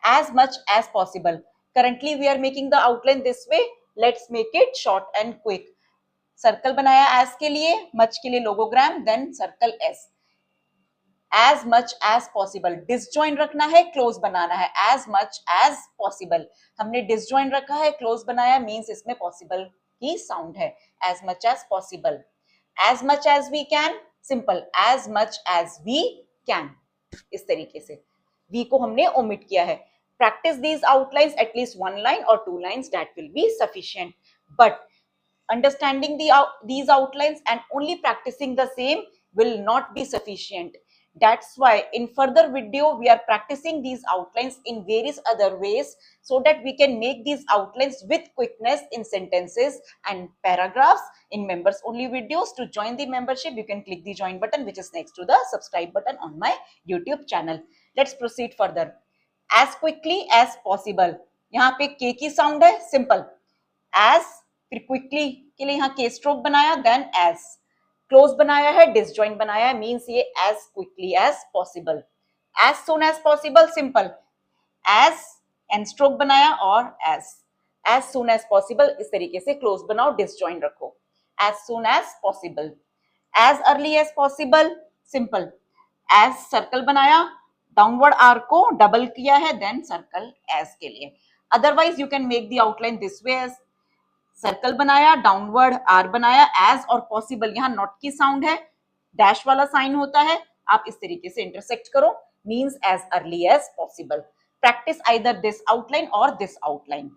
as much as possible. Currently we are making the outline this way. Let's make it short and quick. Circle बनाया as के लिए, much के लिए लोगोग्राम, then circle s. as much as possible. Disjoint रखना है, close बनाना है. as much as possible. हमने disjoint रखा है, क्लोज बनाया, मीन्स इसमें पॉसिबल की साउंड है. as much as possible. as much as we can, simple. as much as we can. इस तरीके से we को हमने ओमिट किया है. practice these outlines at least one line or two lines, that will be sufficient. But understanding these outlines and only practicing the same will not be sufficient. That's why in further video we are practicing these outlines in various other ways, so that we can make these outlines with quickness in sentences and paragraphs in members only videos. To join the membership, you can click the join button which is next to the subscribe button on my YouTube channel. Let's proceed further. As quickly as possible. यहाँ पे के की sound है, simple. as, फिर quickly के लिए यहाँ के स्ट्रोक बनाया, देन एज. क्लोज बनाया है, डिसजॉइंट बनाया है, मीन्स ये as quickly as possible. As soon as possible, simple. As end stroke बनाया और एज सून एज पॉसिबल. इस तरीके से क्लोज बनाओ, डिसजॉइंट रखो. As soon as possible. As early as possible, simple. As circle बनाया, डाउनवर्ड आर को double किया है, देन सर्कल एज के लिए. Otherwise you can make the outline this way. As circle बनाया, डाउनवर्ड आर बनाया, एज और पॉसिबल. यहाँ नॉट की साउंड है, डैश वाला साइन होता है, आप इस तरीके से इंटरसेक्ट करो, means as early as possible. Practice either this outline और this outline.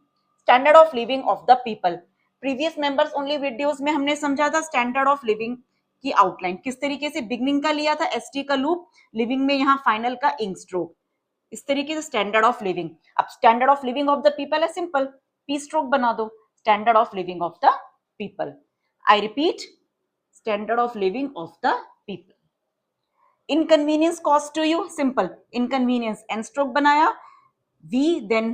Standard of living of the people. Previous members only videos में हमने समझा था स्टैंडर्ड ऑफ लिविंग की आउटलाइन किस तरीके से. बिगनिंग का लिया था एसटी का लूप, लिविंग में यहाँ फाइनल का इंक स्ट्रोक. इस तरीके से स्टैंडर्ड ऑफ लिविंग. अब standard of living of the people है, सिंपल. पी स्ट्रोक बना दो. Standard of living of the people. I repeat, standard of living of the people. Inconvenience caused to you, simple. Inconvenience n stroke बनाया, v then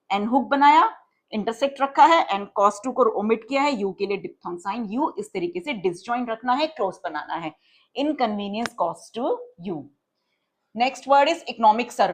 n hook बनाया, intersect रखा है, and cause to को omit किया है, u के लिए diphthong sign u. इस तरीके से disjoint रखना है, close बनाना है. Inconvenience caused to you. Next word is economic service.